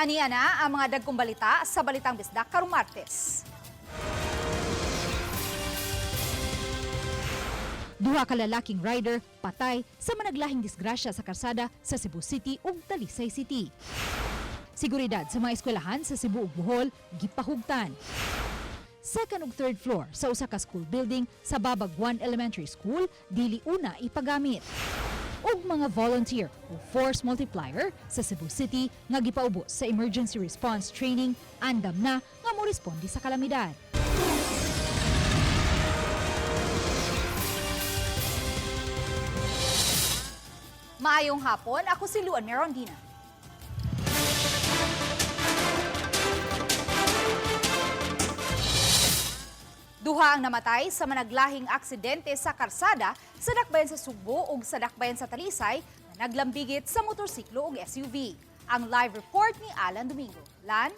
Aniya na ang mga dagkong balita sa Balitang Bisdak karong Martes. Duha ka lalaking rider patay sa managlahing disgrasya sa karsada sa Cebu City ug Talisay City. Seguridad sa mga eskwelahan sa Cebu ug Bohol gipahugtan. Second ug third floor sa usa ka school building sa Babag 1 Elementary School dili una ipagamit. Ug mga volunteer o force multiplier sa Cebu City nga gipaubos sa emergency response training andam na nga moresponde sa kalamidad. Maayong hapon, ako si Luan Merondina. Duha ang namatay sa managlahing aksidente sa karsada sa dakbayan sa Sugbo ug sa dakbayan sa Talisay na naglambigit sa motorsiklo ug SUV. Ang live report ni Alan Domingo. Lan?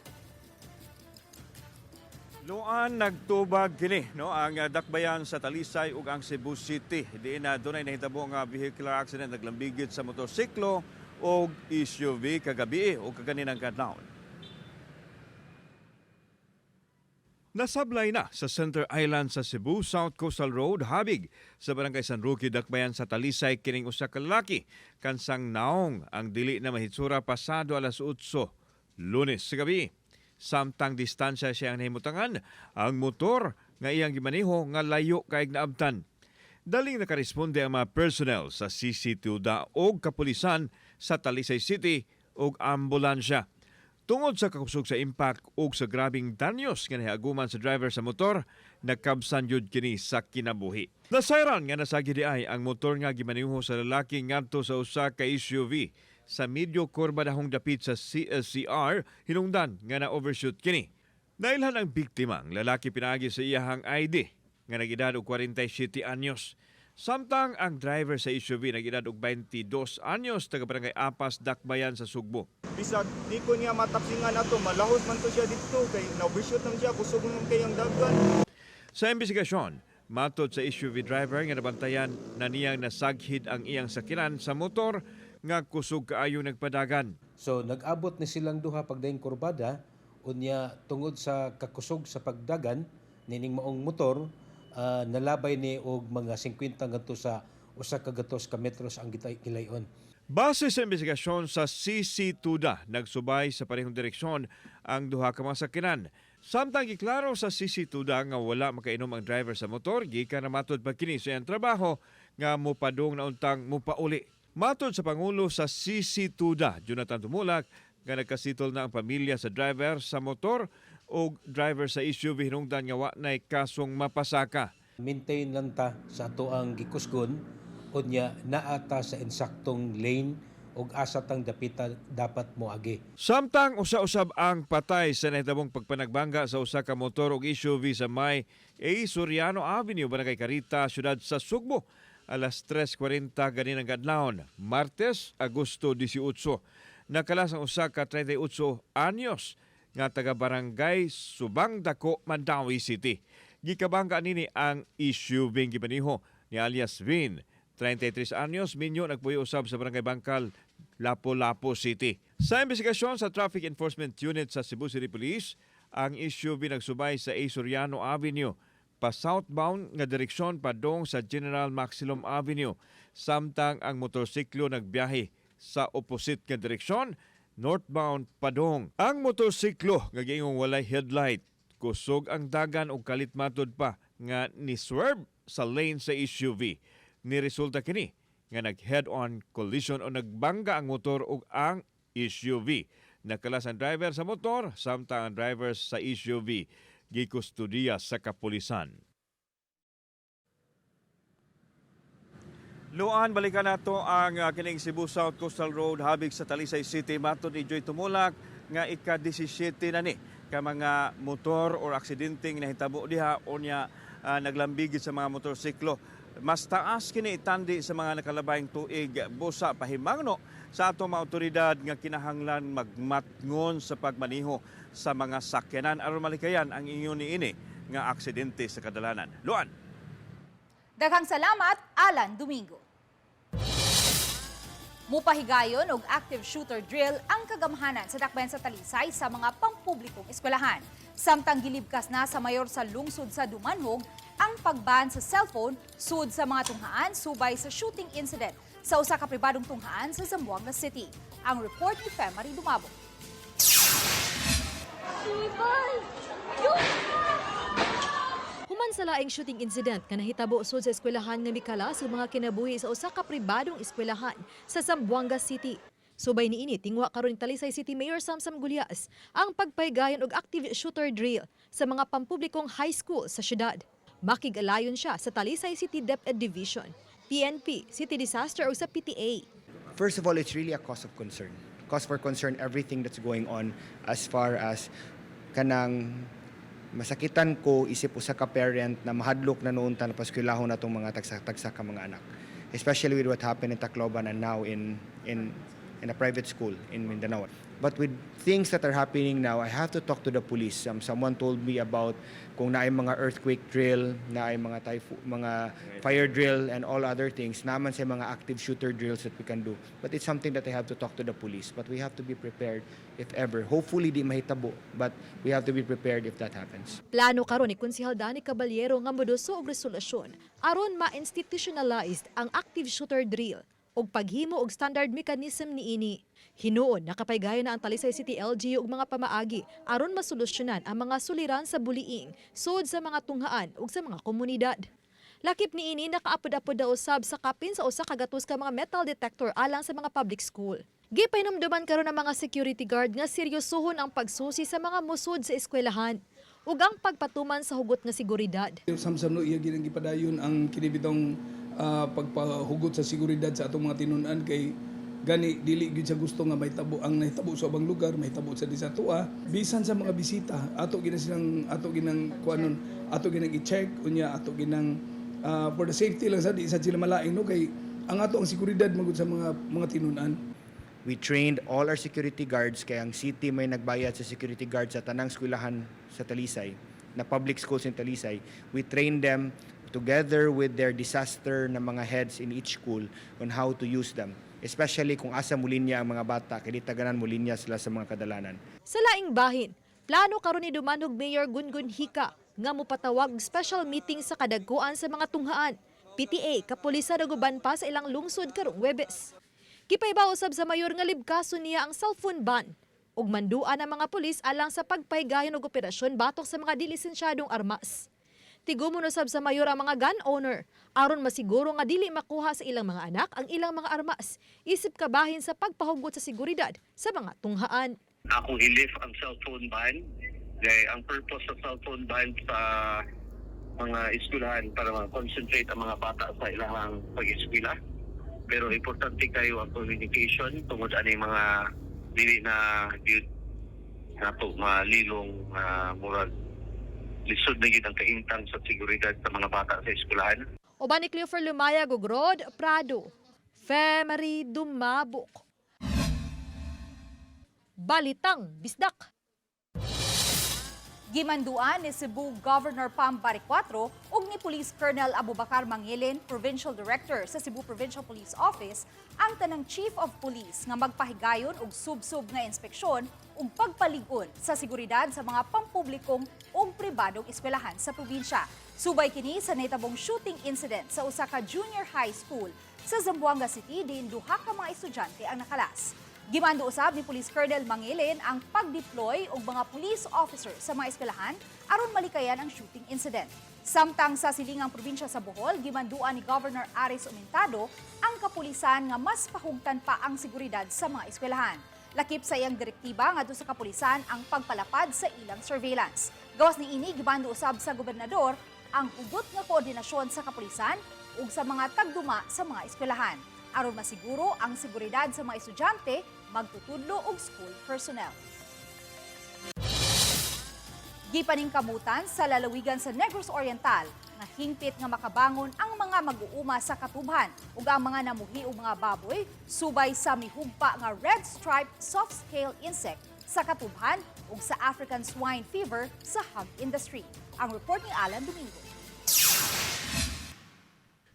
Luan nagtubag kini ang dakbayan sa Talisay ug ang Cebu City. Diin na dunay nahitabo nga vehicular accident naglambigit sa motorsiklo ug SUV kagabi o kaganinang kadlawon. Nasablay na sa Center Island sa Cebu, South Coastal Road, habig sa Barangay San Roque, dakbayan sa Talisay kining usa ka lalaki kansang naong ang dili na mahitsura pasado alas 8 Lunes sa gabi. Samtang distansya siya ang nahimutangan, ang motor nga iyang gimaneho nga layo kaig naabtan. Daling nakaresponde ang mga personnel sa CCTUDA o kapulisan sa Talisay City o ambulansya. Tungod sa kakusog sa impact o sa grabing danyos nga nahiaguman sa driver sa motor, nagkabsan yun kini sa kinabuhi. Nasayran nga nasagi ay ang motor nga gimaneho sa lalaki ngadto sa usa ka SUV sa medyo kurba dahong dapit sa CSCR, hinungdan nga na-overshoot kini. Nailhan ang biktima, ang lalaki pinaagi sa iyahang ID, nga nag-edad og 47 anyos. Samtang ang driver sa SUV nag-edad og 22 anyos, taga-barangay Apas, Dakbayan sa Sugbo. Bisag di ko niya matapsingan ato, malahos man to siya dito, kay na-overshoot lang siya, kusog naman kayang dagan. Sa investigasyon, matod sa SUV driver nga nabantayan na niyang nasaghid ang iyang sakinan sa motor nga kusog kaayo nagpadagan. So nag-abot ni silang duha pagdaing kurbada unya tungod sa kakusog sa pagdagan nining maong motor, nalabay ni og mga 50 ngadto sa usa ka gatos ka metros ang gilayon. Base sa investigasyon sa CCTUDA, nagsubay sa parehong direksyon ang duha ka mga sakinan. Samtang giklaro sa CCTUDA nga wala makainom ang driver sa motor, gikan na matod pa kini sa iyang trabaho nga mopadung na untang mopauli. Matod sa Pangulo sa CCTUDA, Jonathan Tumulak, nga nagkasitol na ang pamilya sa driver sa motor o driver sa SUV hinungdan nga wa nay kasong mapasaka. Maintain lang ta sa ato ang gikusgon unya naata sa insaktong lane ug asa tang dapita dapat moagi. Samtang usa-usab ang patay sa nahitabong pagpanagbangga sa usa ka motor ug SUV sa may A. Soriano Avenue, Barangay Carita, siyudad sa Sugbo, alas 3:40 ganinang adlawon, Martes, Agosto 18. Nakalas ang usa ka 38 anyos nga taga-barangay Subang Dako, Mandawi City. Gikabangga nini ang SUV gipaniho ni alias Vin, 33 anyos, minyo nagpuyo usab sa Barangay Bangkal, Lapu-Lapu City. Sa investigasyon sa Traffic Enforcement Unit sa Cebu City Police, ang SUV nagsubay sa A. Soriano Avenue pa southbound nga direksyon padong sa General Maximum Avenue, samtang ang motorsiklo nagbiyahe sa opposite nga direksyon, northbound padong. Ang motorsiklo nga giingong walay headlight, kusog ang dagan ug kalit matod pa nga ni swerve sa lane sa SUV. Niresulta kini nga nag-head-on collision o nagbangga ang motor ug ang SUV. Nakalas ang driver sa motor, samtang ang driver sa SUV gikustudiya sa kapulisan. Luan, balikan nato ang kining Cebu South Coastal Road habig sa Talisay City. Matod ni Joy Tumulak nga ika-17 na ni ka mga motor or aksidenteng nahitabo diha o niya naglambigit sa mga motorsiklo. Mas taas kini itandi sa mga nakalabayng tuig. Busa pahimangno sa atong mga otoridad nga kinahanglan magmatngon sa pagmaniho sa mga sakyanan aron malikayan ang inyo niini nga aksidente sa kadalanan. Luan. Daghang salamat, Alan Domingo. Mupahigayon og active shooter drill ang kagamhanan sa dakbayan sa Talisay sa mga pampublikong eskwelahan. Samtang gilibkas na sa mayor sa lungsod sa Dumanhog ang pagban sa cellphone sud sa mga tunghaan subay sa shooting incident sa usa ka pribadong tunghaan sa Zamboanga City. Ang report ni Femari Dumabo. Human sa laing shooting incident nga nahitabo usod sa eskwelahan nga mikala sa mga kinabuhi sa usa ka pribadong eskwelahan sa Zamboanga City. Subay niini tingwa karon ni Talisay City Mayor Samsam Gulyas ang pagpahigayon og active shooter drill sa mga pampublikong high school sa syudad. Makig-alayon siya sa Talisay City DepEd Division, PNP, City Disaster o sa PTA. First of all, it's really a cause of concern. Cause for concern everything that's going on as far as kanang masakitan ko isip usa ka parent na mahadlok na noon tan paskwelahon natong mga tagsa ka mga anak. Especially with what happened in Tacloban and now in a private school in Mindanao. But with things that are happening now, I have to talk to the police. Someone told me about kung naay mga earthquake drill, naay mga mga fire drill and all other things. Naman sa mga active shooter drills that we can do. But it's something that I have to talk to the police. But we have to be prepared if ever. Hopefully di mahitabo, but we have to be prepared if that happens. Plano karon ni Konsehal Dani Caballero nga moduso og resolusyon aron ma-institutionalized ang active shooter drill og paghimo og standard mechanism niini. Hinuon nakapaygayon na ang Talisay City LGU og mga pamaagi aron masolusyonan ang mga suliran sa bullying sud sa mga tunghaan ug sa mga komunidad. Lakip niini nakaapod-apod daw usab sa kapin sa usa ka gatos ka mga metal detector alang sa mga public school. Gipainomduman karon ang mga security guard nga seryosohon ang pagsusi sa mga musud sa eskwelahan ug ang pagpatuman sa hugot nga seguridad. Samsam no iya ginang gipadayon ang kinibitong pagpahugot sa seguridad sa atong mga tinunan kay gani dili gyud sa gusto nga mahitabo ang nahitabo sa ubang lugar, mahitabo sa disatua bisan sa mga bisita ato ginang kuanon ato ginang i-check unya ato ginang for the safety lang sa di sa sila malain no kay ang ato ang seguridad magud sa mga tinunan. We trained all our security guards kaya ang city may nagbayad sa security guards sa tanang eskwelahan sa Talisay na public schools in Talisay. We trained them together with their disaster na mga heads in each school on how to use them. Especially kung asa mulinya ang mga bata, kaya taganan mulinya sila sa mga kadalanan. Sa laing bahin, plano karon ni Dumanhog Mayor Gungun Hika nga mopatawag og special meeting sa kadagkuan sa mga tunghaan. PTA kapulisan ug uban pa sa ilang lungsod karong Huwebes. Gipaybaw usab sa mayor nga libkason niya ang cellphone ban ug manduan ang mga pulis alang sa pagpaygayon og operasyon batok sa mga dilisensyadong armas. Tigumo usab sa mayor ang mga gun owner aron masiguro nga dili makuha sa ilang mga anak ang ilang mga armas isip kabahin sa pagpahugot sa seguridad sa mga tunghaan. Akong i-lift ang cellphone ban. Dahil ang purpose sa cellphone ban sa mga eskwelahan para ma-concentrate ang mga bata sa ilang pag-eskwela. Pero importante kayo ang communication tungod ani mga dili na yun nato malilong moral. Lisod na yun ang kaintang sa seguridad sa mga bata sa eskwelahan. Oban ni Cleofer Lumaya ug Rod Prado, Femari Dumabok. Balitang Bisdak. Gimanduan ni Cebu Governor Pam Baricuatro ug ni Police Colonel Abubakar Mangilin, Provincial Director sa Cebu Provincial Police Office, ang tanang Chief of Police nga magpahigayon og sub-sub nga inspeksyon ug pagpalig-on sa seguridad sa mga pampublikong ug pribadong eskwelahan sa probinsya. Subay kini sa nahitabong shooting incident sa usa ka junior high school sa Zamboanga City din duha ka mga estudyante ang nakalas. Gimando usab ni Police Colonel Mangilin ang pag-deploy og mga police officers sa mga eskwelahan aron malikayan ang shooting incident. Samtang sa silingang probinsya sa Bohol, gimanduan ni Governor Aris Umentado ang kapulisan nga mas pahugtan pa ang seguridad sa mga eskwelahan. Lakip sa iyang direktiba ngadto sa kapulisan ang pagpalapad sa ilang surveillance. Gawas ni ini gibando usab sa gobernador ang hugot nga koordinasyon sa kapulisan ug sa mga tagduma sa mga eskwelahan aron masiguro ang seguridad sa mga estudyante, magtutudlo ug school personnel. Gipaningkamutan sa lalawigan sa Negros Oriental nga hingpit nga makabangon ang mga mag-uuma sa katubhan ug ang mga namuhi ug mga baboy subay sa mihugpa nga red striped soft-scale insect sa katubhan ug sa African swine fever sa hog industry. Ang report ni Alan Domingo.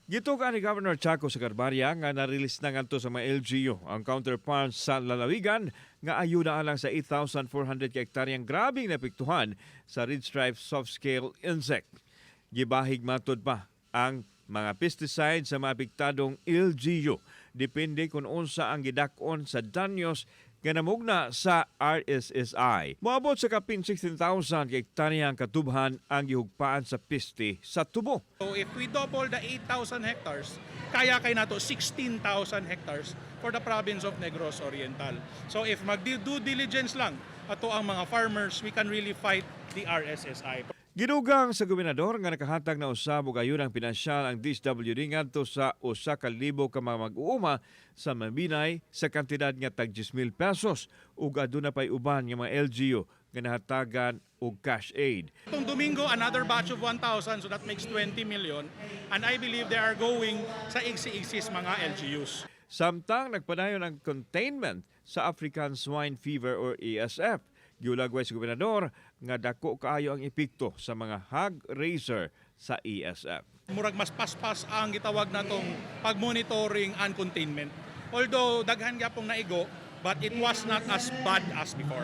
Gitugan ni Governor Chaco Sagarbarya nga na-release na ngadto sa mga LGU ang counterparts sa lalawigan nga ayuda alang sa 8,400 ka hektaryang grabing napiktuhan sa red stripe soft-scale insect. Gibahig matod pa ang mga pesticides sa mga apektadong LGU. Depende kung unsa ang gidakon sa danyos nga namugna sa RSSI. Moabot sa kapin 16,000 ka hektaryang katubhan ang gihugpaan sa peste sa tubo. So if we double the 8,000 hectares, kaya kay nato 16,000 hectares for the province of Negros Oriental. So if mag-due diligence lang ato ang mga farmers, we can really fight the RSSI. Gidugang sa gobernador nga nakahatag na usab og ayudang pinansyal ang DSWD ngadto sa 1,000 ka mga mag-uuma sa Mabinay sa kantidad nga tag 10,000 pesos ug aduna pay uban nga mga LGU nga nahatagan og cash aid. Itong Domingo, another batch of 1,000, so that makes 20 million. And I believe they are going sa igsi-igsis mga LGUs. Samtang nagpadayon ang containment sa African Swine Fever or ASF. Giulagway sa gobernador nga dako kaayo ang epekto sa mga hog raiser sa ASF. Murag mas paspas ang gitawag natong pag-monitoring and containment. Although daghan gyapong naigo, but it was not as bad as before.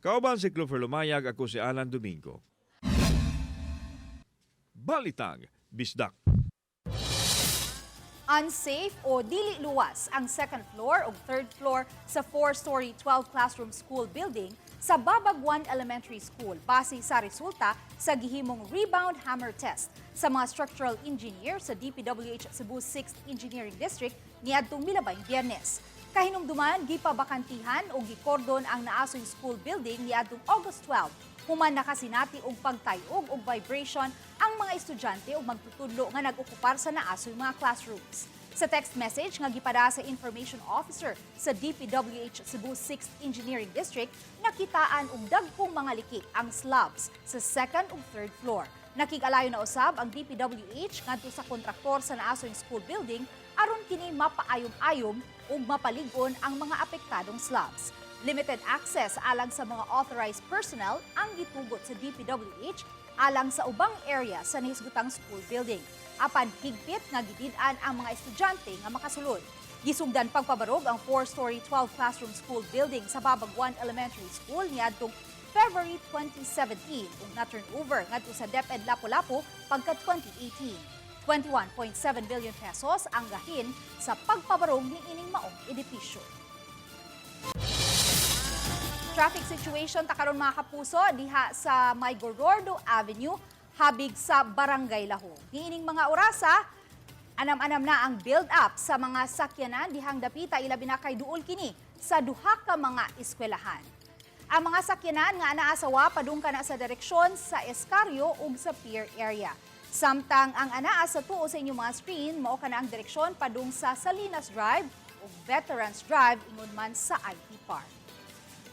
Kauban si Clover Lumayag, ako si Alan Domingo. Balitang Bisdak. Unsafe o dili luwas ang second floor o third floor sa 4-story 12-classroom school building sa Babagwan Elementary School base sa resulta sa gihimong rebound hammer test sa mga structural engineer sa DPWH Cebu 6th Engineering District niadtong milabayng Biyernes. Kahinumduman, gipabakantihan o gikordon ang naasoy school building niadtong August 12. Human nakasinati og pagtayog og vibration ang mga estudyante ug magtutudlo nga nag-okupar sa naasoy mga classrooms. Sa text message nga gipada sa Information Officer sa DPWH Cebu 6th Engineering District, nakitaan og dagkong mga likik ang slabs sa second ug third floor. Nakig-alayo na usab ang DPWH ngadto sa kontraktor sa naasoy school building aron kini mapaayom-ayom ug mapalig-on ang mga apektadong slabs. Limited access alang sa mga authorized personnel ang gitugot sa DPWH alang sa ubang area sa nahisgutang school building. Apan higpit nga gidid-an ang mga estudyante nga makasulod. Gisugdan pagpabarog ang 4-story 12-classroom school building sa Babagwan Elementary School niadtong February 2017 ug na-turn over ngadto sa DepEd Lapu-Lapu pagka 2018. 21.7 billion pesos ang gahin sa pagpabarog ni ining maong edipisyo. Traffic situation takaron mga kapuso diha sa May Gorordo Avenue habig sa Barangay Lahong. Niining mga orasa, anam-anam na ang build-up sa mga sakyanan dihang dapita ilabi na kay duol kini sa duha ka mga eskwelahan. Ang mga sakyanan nga anaa padungkan na sa direksyon sa Escarrio ug sa pier area. Samtang ang anaa sa tuo sa inyong mga screen mao kana ang direksyon padung sa Salinas Drive ug Veterans Drive ingon man sa IT Park.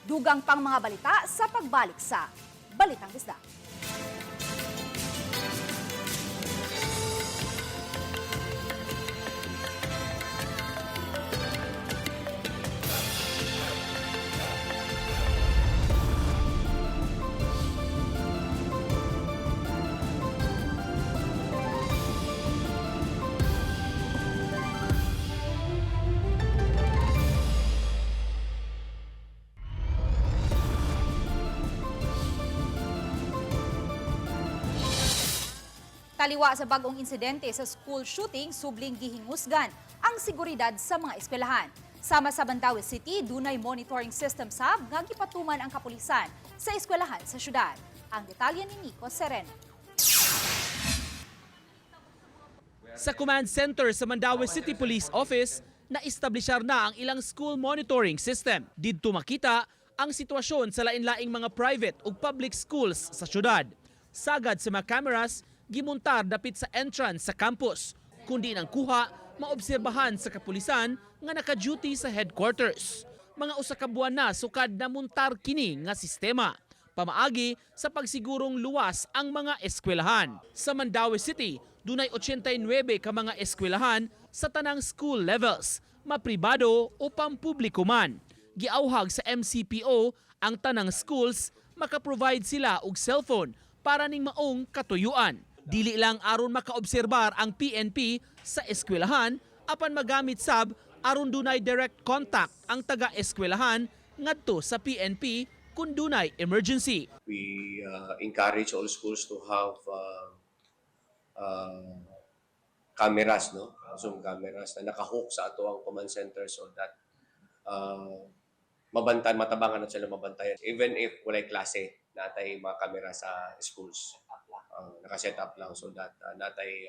Dugang pang mga balita sa pagbalik sa Balitang Bisdak. Taliwa sa bagong insidente sa school shooting, subling gihingusgan ang seguridad sa mga eskwelahan. Sama sa Mandaue City, dunay monitoring system sab nga gipatuman ang kapulisan sa eskwelahan sa syudad. Ang detalye ni Nico Sereno. Sa command center sa Mandaue City Police Office, na-establishar na ang ilang school monitoring system. Didto makita ang sitwasyon sa lain-laing mga private ug public schools sa syudad. Sagad sa mga cameras, gimuntar dapit sa entrance sa campus. Kundi nang kuha, maobserbahan sa kapulisan nga naka-duty sa headquarters. Mga usa ka buwan na sukad na muntar kini nga sistema. Pamaagi sa pagsigurong luwas ang mga eskwelahan. Sa Mandaue City, dunay 89 ka mga eskwelahan sa tanang school levels, mapribado o pampubliko man. Giauhag sa MCPO ang tanang schools, maka-provide sila og cellphone para ning maong katuyuan. Dili lang aron makaobserbar ang PNP sa eskwelahan apan magamit sab aron dunay direct contact ang taga-eskwelahan ngadto sa PNP kung dunay emergency. We encourage all schools to have cameras, no? Zoom cameras na nakahook sa ato ang command center so that matabangan na sila mabantayan. Even if walay klase, natay mga kamera sa schools. Nakaset up lang so that natay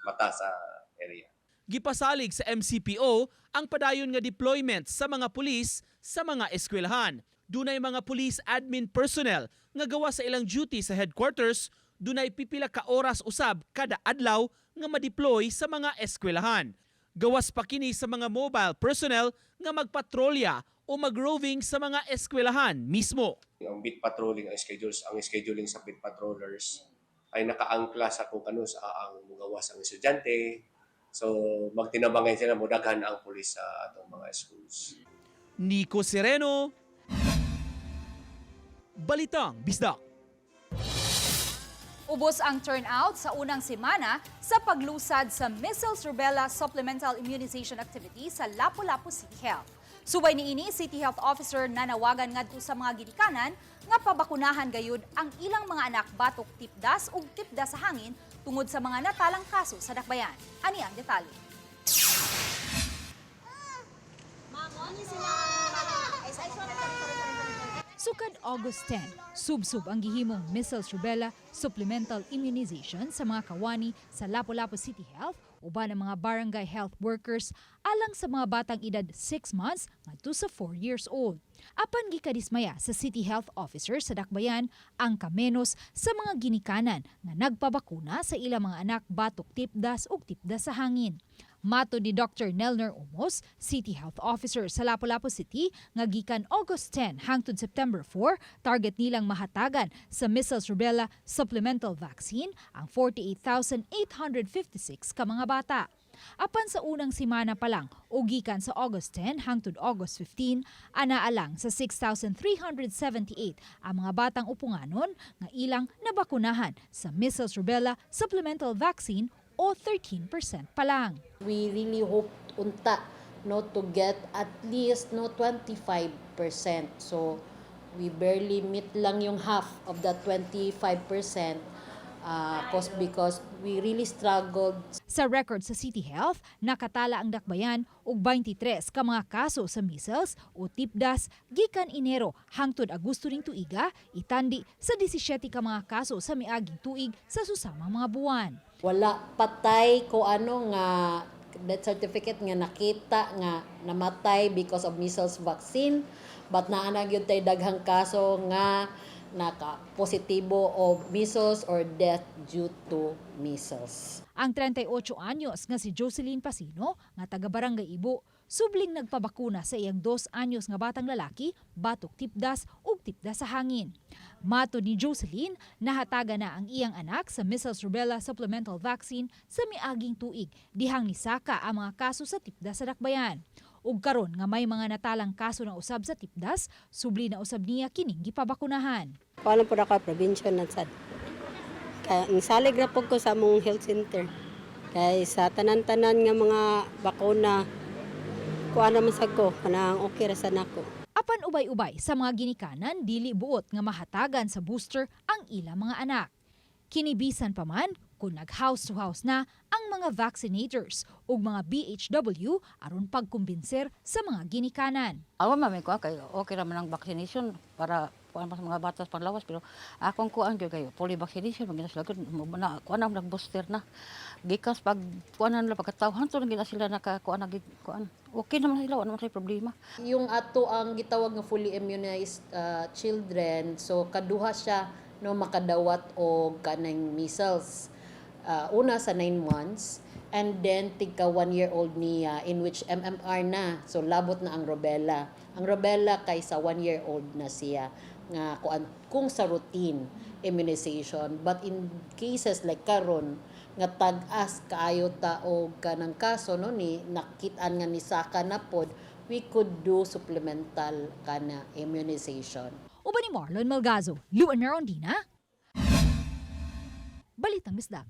mata sa area. Gipasalig sa MCPO ang padayon nga deployment sa mga pulis sa mga eskwelahan. Dunay mga police admin personnel nga gawa sa ilang duty sa headquarters, dunay pipila ka oras usab kada adlaw nga ma-deploy sa mga eskwelahan. Gawas pa kini sa mga mobile personnel nga magpatrolya o mag-roving sa mga eskwelahan mismo. Ang beat patrolling, ang scheduling sa beat patrollers ay nakaangkla sa kung ano sa ang mugawas ang estudyante. So magtinabangay sila mo daghan ang pulis sa atong mga schools. Nico Sereno, Balitang Bisdak. Ubos ang turnout sa unang semana sa paglusad sa Measles Rubella Supplemental Immunization Activity sa Lapu-Lapu City Health. Subay niini City Health Officer na nawagan ngadto sa mga ginikanan nga pabakunahan gayud ang ilang mga anak batok tipdas ug tipdas sa hangin tungod sa mga natalang kaso sa dakbayan. Ani ang detalye. Sukad August 10, subsub ang gihimong Measles Rubella Supplemental Immunization sa mga kawani sa Lapu-Lapu City Health uban ang mga barangay health workers alang sa mga batang edad 6 months ngadto sa 4 years old. Apan gikadismaya sa City Health Officer sa Dakbayan ang kamenos sa mga ginikanan nga nagpabakuna sa ilang mga anak batok tipdas ug tipdas sa hangin. Mato ni Dr. Nelner Umos, City Health Officer sa Lapu-Lapu City, nga gikan August 10 hangtod September 4, target nilang mahatagan sa Measles Rubella Supplemental Vaccine ang 48,856 ka mga bata. Apan sa unang semana pa lang, o gikan sa August 10 hangtod August 15, anaalang sa 6,378 ang mga batang upunganon nga ilang nabakunahan sa Measles Rubella Supplemental Vaccine o 13% pa lang. We really hope unta to get at least 25%. So we barely meet lang yung half of that 25% because we really struggled. Sa record sa City Health, nakatala ang Dakbayan og 23 ka mga kaso sa measles o tipdas gikan Enero hangtod Agosto ring tuiga, itandi sa 17 ka mga kaso sa miaging tuig sa susamang mga buwan. Wala patay ko nga death certificate nga nakita nga namatay because of measles vaccine, but naana gyud tay daghang kaso nga naka-positibo of measles or death due to measles. Ang 38 anyos nga si Jocelyn Pasino nga taga Barangay Ibo, subling nagpabakuna sa iyang 2 anyos nga batang lalaki batok tipdas ug tipdas sa hangin. Mato ni Jocelyn, nahataga na ang iyang anak sa Measles Rubella Supplemental Vaccine sa miaging tuig, dihang nisaka ang mga kaso sa tipdas sa Dakbayan. Ug karon nga may mga natalang kaso na usab sa tipdas, subli na usab niya kining gipabakunahan. Paano po ka prevention na sad? Kaya salig ra po ko sa among health center. Kay sa tanan-tanan nga mga bakuna, kuha naman sa ko, kanang okay ra sa nako. Apan ubay-ubay sa mga ginikanan, dili buot nga mahatagan sa booster ang ilang mga anak. Kinibisan pa man kung nag-house to house na ang mga vaccinators ug mga BHW aron pagkumbinser sa mga ginikanan. Awan man ko kay okay ra man ang vaccination para kuan sa mga bata panglawas, pero akong kuan gyud kayo fully vaccination magina sila gud na kuan ang booster na gikas pag kuanan nila pagkatawhan to gina sila nakakuan kuan okay naman sila wala man say problema. Yung ato ang gitawag nga fully immunized children, so kaduha siya makadawat og kanang measles. Una sa 9 months and then tigka 1-year-old niya in which MMR na, so labot na ang rubella. Ang rubella kay sa 1-year-old na siya nga kung sa routine immunization, but in cases like karon nga tag-as kaayo ta og kanang kaso ni nakit-an nga ni saka na pod, we could do supplemental kana immunization. Uban ni Marlon Malgazo, Luan Narondina, Balitang Bisdak.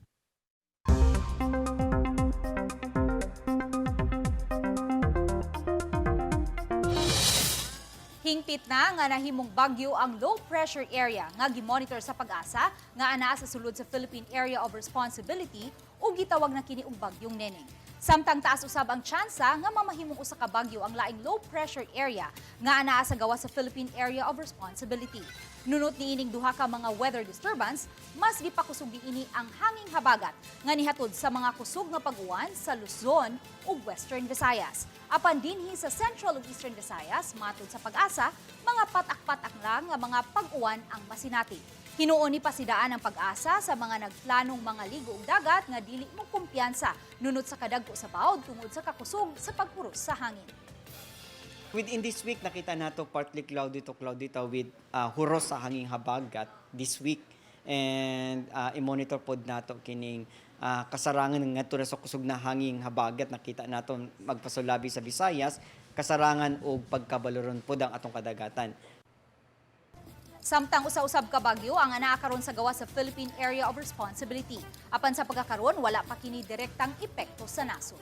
Hingpit na nga nahimong bagyo ang low pressure area nga gimonitor sa pag-asa nga anaa sa sulod sa Philippine Area of Responsibility o gitawag na kini og bagyong Neneng. Samtang taas usab ang tsansa nga mamahimong usa ka bagyo ang laing low pressure area nga anaa sa gawas sa Philippine Area of Responsibility. Nunot niining duha ka mga weather disturbance, mas gipakusog ini ang hanging habagat nga nihatod sa mga kusog nga pag-uwan sa Luzon ug Western Visayas. Apan dinhi sa Central ug Eastern Visayas, matud sa pag-asa, mga patak-patak lang nga mga pag-uwan ang masinati. Hinuon ni pasidaan ang pag-asa sa mga nagplanong mga ligo ug dagat nga dili mo kumpiyansa nunot sa kadagko sa bawd tungod sa kakusog sa pagpuros sa hangin. Within this week, nakita nato partly cloudy to cloudy with huros sa hanging habagat this week. And i-monitor pod nato kining kasarangan nga tura sa kusog na hanging habagat. Nakita nato magpasulabi sa Visayas, kasarangan o pagkabaloron pod ang atong kadagatan. Samtang usa-usab ka bagyo ang anaa karon sa gawas sa Philippine Area of Responsibility. Apan sa pagkakaron, wala pa kini direktang epekto sa nasod.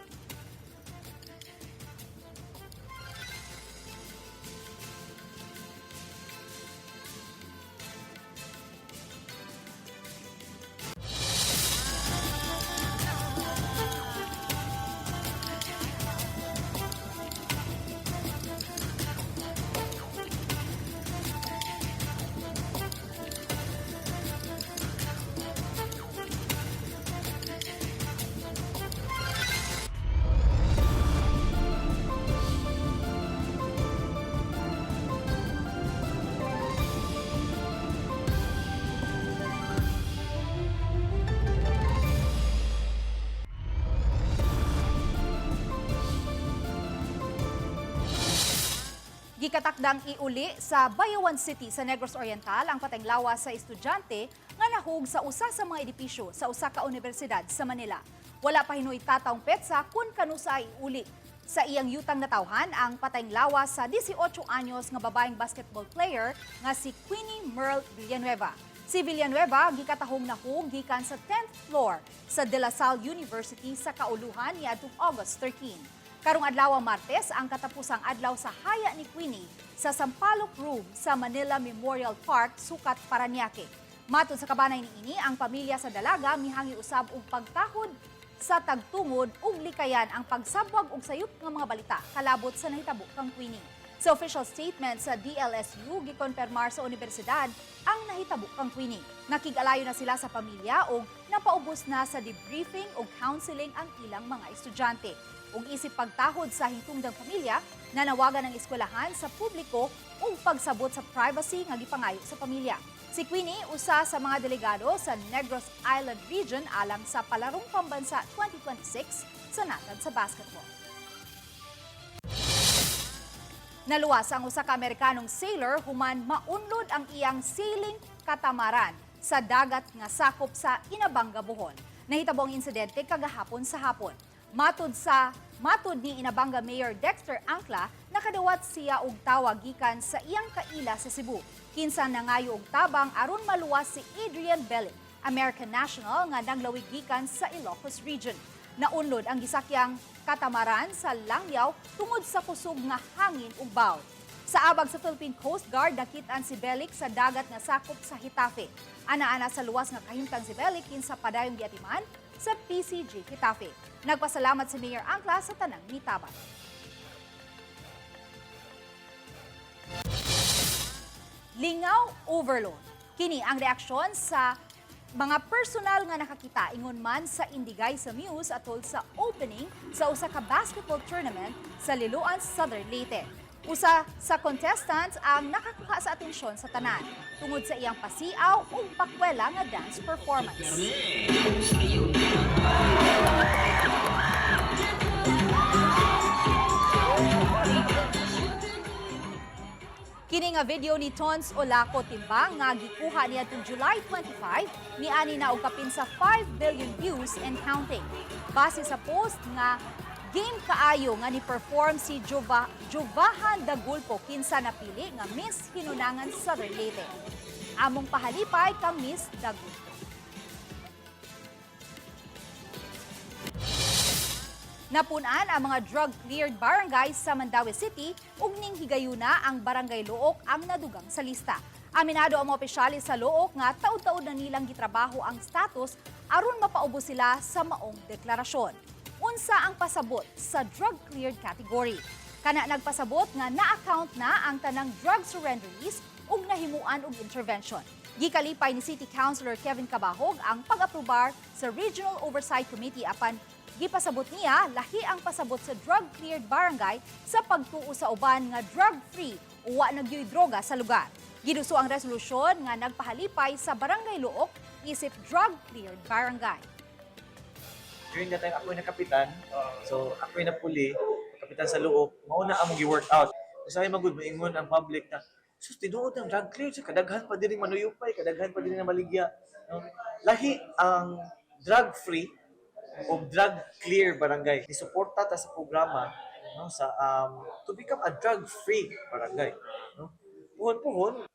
Gikatakdang iuli sa Bayawan City sa Negros Oriental ang patayng lawas sa estudyante nga nahug sa usa sa mga edipisyo sa usa ka universidad sa Manila. Wala pa hinuy tataong petsa kun kanusa iuli. Sa iyang yutang natawhan ang patayng lawas sa 18 anyos nga babaeng basketball player nga si Queenie Merle Villanueva. Si Villanueva gikatahong nahug gikan sa 10th floor sa De La Salle University sa kauluhan niadtong August 13. Karong adlaw Martes ang katapusang adlaw sa haya ni Queenie sa Sampaloc Room sa Manila Memorial Park, Sucat, Parañaque. Matod sa kabanay niini, ang pamilya sa dalaga mihangi usab og pagtahod sa tagtungod ug likayan ang pagsabwag og sayop nga mga balita kalabot sa nahitabo kang Queenie. Sa official statement sa DLSU, gikonpermar sa universidad ang nahitabo kang Queenie. Nakig-alayo na sila sa pamilya ug napaubos na sa debriefing ug counseling ang ilang mga estudyante. Ug isip pagtahod sa hingtungdang pamilya, nanawagan ng eskwelahan sa publiko ug pagsabot sa privacy nga gipangayo sa pamilya. Si Queenie, usa sa mga delegado sa Negros Island Region alang sa Palarong Pambansa 2026 sa natad sa basketball. Naluwas ang usa ka Amerikanong sailor human maunlod ang iyang sailing katamaran sa dagat nga sakop sa Inabanga, Bohol. Nahitabo ang insidente kagahapon sa hapon. Matod ni Inabanga Mayor Dexter Ancla, nakadawat siya og tawag gikan sa iyang kaila sa Cebu. Kinsa nangayo og tabang aron maluwas si Adrian Bellic, American national nga naglawig gikan sa Ilocos Region. Naunlod ang gisakyang katamaran sa Langyaw tungod sa kusog nga hangin ug bawd. Sa abag sa Philippine Coast Guard, nakit-an si Bellic sa dagat nga sakop sa Hitafe. Ana-ana sa luwas nga kahimtang si Bellic kinsa padayong giatiman sa PCG Hitafe. Nagpasalamat si Mayor Ancla sa tanang nitabang. Lingaw overload. Kini ang reaksyon sa mga personal nga nakakita ingon man sa Indigay sa Muse atol sa opening sa usa ka basketball tournament sa Liloan, Southern Leyte. Usa sa contestants ang nakakuha sa atensyon sa tanan tungod sa iyang pasiaw ug pakwela nga dance performance. Kini nga video ni Tons Olaco Timbang nga gikuha niya tung July 25 niani na og kapin sa 5 billion views and counting. Base sa post nga game kaayo nga ni-perform si Jovahan Dagulpo kinsa napili nga Miss Hinunangan Southern Leyte. Among pahalipay kang Miss Dagulpo. Napunan ang mga drug-cleared barangays sa Mandaue City ug ning higayuna ang Barangay Luok ang nadugang sa lista. Aminado ang mga opisyalis sa Luok nga taud-taud na nilang gitrabaho ang status aron mapaubos sila sa maong deklarasyon. Unsa ang pasabot sa drug-cleared category? Kana nagpasabot nga na-account na ang tanang drug surrenderies ug nahimuan og intervention. Gikalipay ni City Councilor Kevin Cabahog ang pag-aprobar sa Regional Oversight Committee apan gipasabot niya lahi ang pasabot sa drug-cleared barangay sa pagtuo sa uban nga drug-free o wa nagyoy droga sa lugar. Giduso ang resolusyon nga nagpahalipay sa Barangay Luok isip drug-cleared barangay. During that time, ako yung kapitan. So, ako yung napuli, kapitan sa Luok. Mauna among gi-work out. So, ay magud maingon ang public na, sus, tinuod ang drug clear. Kadaghan pa din manuyupay, kadaghan pa din na maligya. No? Lahi ang drug-free o drug-clear barangay. Isuporta ta sa programa no, sa to become a drug-free barangay. No? Puhon-puhon.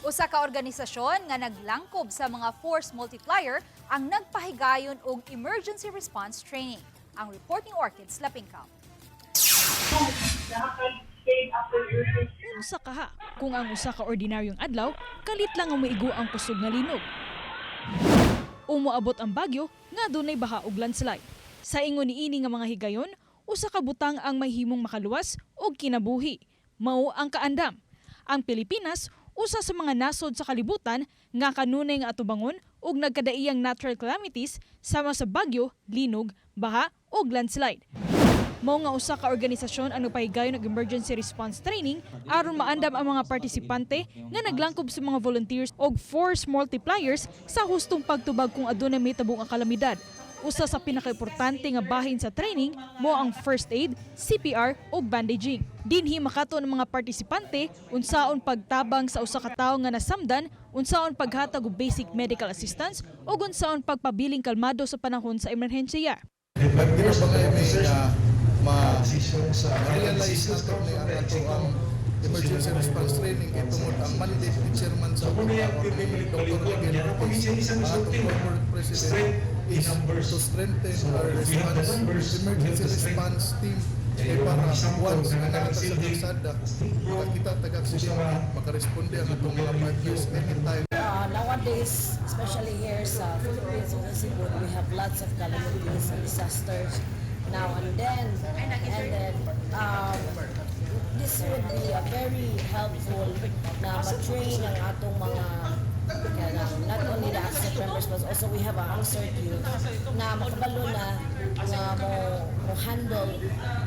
Usa ka organisasyon nga naglangkob sa mga force multiplier ang nagpahigayon og emergency response training. Ang report ni Orchids Lapingkaw. Unsa kaha kung ang usa ka ordinaryong adlaw kalit lang ang maigo ang kusog nga linog. Umuabot ang bagyo nga dunay baha ug landslide. Sa ingon niini nga mga higayon, usa ka butang ang mahimong makaluwas og kinabuhi. Mao ang kaandam. Ang Pilipinas usa sa mga nasod sa kalibutan nga kanunay nga atubangon ug nagkadaiyang natural calamities sama sa bagyo, linog, baha ug landslide. Mao nga usa ka organisasyon ang nagpahigayon og emergency response training aron maandam ang mga partisipante nga naglangkob sa mga volunteers og force multipliers sa hustong pagtubag kung adunay mahitabo nga kalamidad. Usa sa pinakaimportante nga bahin sa training mo ang first aid, CPR ug bandaging. Dinhi makato ng mga partisipante unsaon pagtabang sa usa ka tawo nga nasamdan, unsaon paghatag og basic medical assistance ug unsaon pagpabiling kalmado sa panahon sa emerhensiya. Ma-realize nato ni ang emergency response training kay tungod ang mandate ni chairman sa Dr. Miguel Lopez, atong former president, is to strengthen our response, emergency response team kay para once nga nakita sa kalsada, makakita taga-aksidente, makaresponde ang atong mga partners anytime. Nowadays, especially here sa Philippines and Cebu, we have lots of calamities and disasters now and then, this would be a very helpful na ma-train ang atong mga not only the active members but also we have our unsert youth na makabalo na mo handle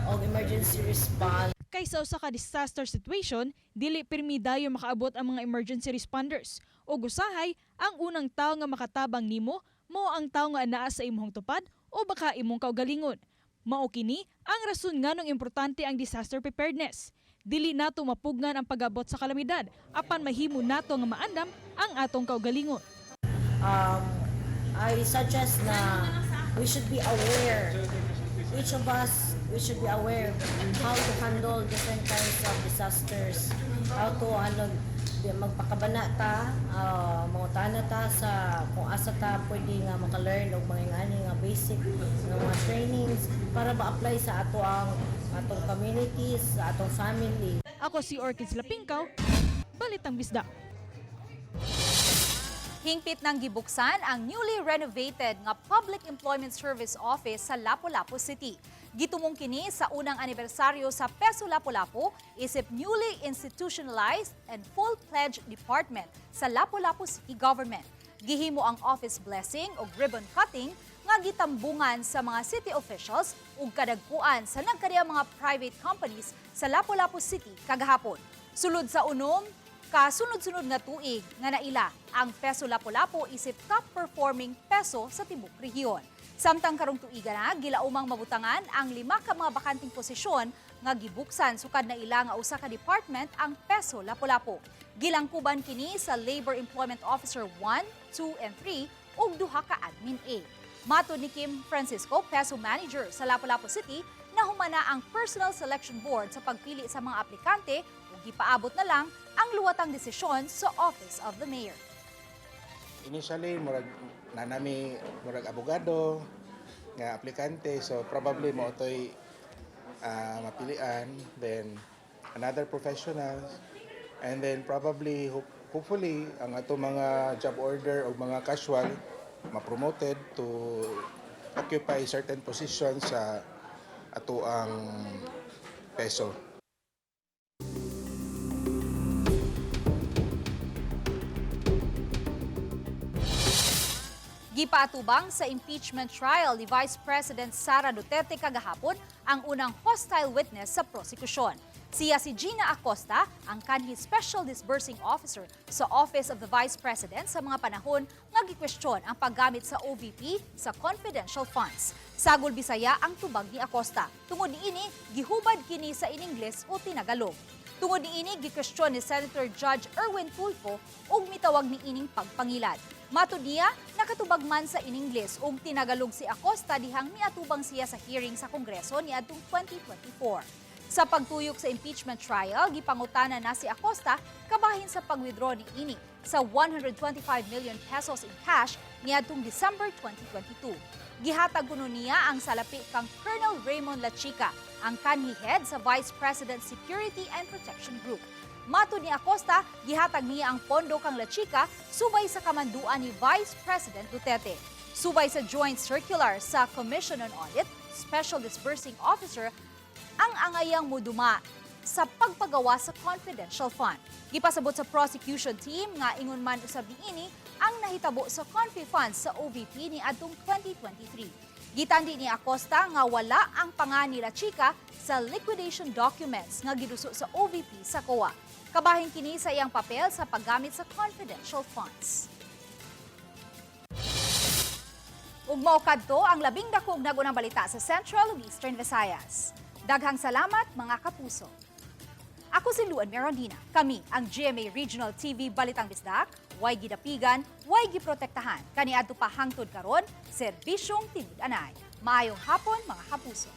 og emergency response. Kaysa usa ka disaster situation, dili pirmi dayon makaabot ang mga emergency responders. Ug usahay ang unang tawo nga makatabang nimo mao ang tawo nga anaa sa imong tupad o baka imong kaugalingon. Mao kini ang rason nganong importante ang disaster preparedness. Dili nato mapugnan ang pag-abot sa kalamidad apan mahimo nato nga maandam ang atong kaugalingon. I suggest na we should be aware. Each of us, we should be aware how to handle different kinds of disasters. How to magpakabana ta, mangutana ta sa kung asa ta pwede nga maka-learn og mga nga basic nga mga trainings para ma-apply sa atong communities, sa atong family. Ako si Orchids Lapingkaw, Balitang Bisda. Hingpit nang gibuksan ang newly renovated nga Public Employment Service Office sa Lapu-Lapu City. Gitumong kini sa unang anibersaryo sa Peso Lapu-Lapu isip newly institutionalized and full-fledged department sa Lapu-Lapu City Government. Gihimo ang office blessing o ribbon cutting nga gitambungan sa mga city officials ug kadagpuan sa nagkariya mga private companies sa Lapu-Lapu City kagahapon. Sulod sa unom, kasunod-sunod nga tuig nga naila ang Peso Lapu-Lapu isip top-performing peso sa tibok rehiyon. Samtang karong tuiga na, gilaumang mabutangan ang 5 ka mga bakanting posisyon nga gibuksan sukad na ila nga usa ka department ang Peso Lapu-Lapu. Gilangkuban kini sa Labor Employment Officer 1, 2, and 3 ug 2 ka Admin A. Matod ni Kim Francisco, Peso Manager sa Lapu-Lapu City, na humana ang Personal Selection Board sa pagpili sa mga aplikante ug gipaabot na lang ang luwatang desisyon sa Office of the Mayor. Initially, nanami abogado nga aplikante, so probably mo ito'y mapilian, then another professional, and then probably, hopefully, ang ato mga job order o mga casual ma-promoted to occupy certain positions sa ato ang peso. Gipaatubang sa impeachment trial ni Vice President Sara Duterte kagahapon ang unang hostile witness sa prosekusyon. Siya si Gina Acosta, ang kanhi Special Disbursing Officer sa Office of the Vice President sa mga panahon nga gikwestiyon ang paggamit sa OVP sa confidential funds. Sagol Bisaya ang tubag ni Acosta. Tungod niini, gihubad kini sa iningles o tinagalog. Tungod niini, gikwestiyon ni Senator Judge Erwin Tulfo ug mitawag niining pagpangilad. Matod niya, nakatubag man sa iningles ug tinagalog si Acosta dihang miatubang siya sa hearing sa Kongreso niadtong 2024. Sa pagtuyok sa impeachment trial, gipangutana na si Acosta kabahin sa pag-withdraw niini sa 125 million pesos in cash niadtong December 2022. Gihatag kuno niya ang salapi kang Colonel Raymond Lachica, ang kanhi head sa Vice President Security and Protection Group. Matod ni Acosta, gihatag niya ang pondo kang Lachica subay sa kamanduan ni Vice President Duterte. Subay sa joint circular sa Commission on Audit, Special Disbursing Officer ang angayang muduma sa pagpagawa sa confidential fund. Gipasabot sa prosecution team nga ingon man usab niini ang nahitabo sa confi funds sa OVP ni adtong 2023. Gitandi ni Acosta nga wala ang pangan ni Lachica sa liquidation documents nga giduso sa OVP sa COA. Kabahin kini sa iyang papel sa paggamit sa confidential funds. Ug mao kadto ang labing dakong nagunang balita sa Central ug Eastern Visayas. Daghang salamat mga kapuso. Ako si Luan Merondina. Kami ang GMA Regional TV Balitang Bisdak. Way gidapigan, way giprotektahan. Kaniadto pa hangtod karon, serbisyong tinud-anay. Maayong hapon mga kapuso.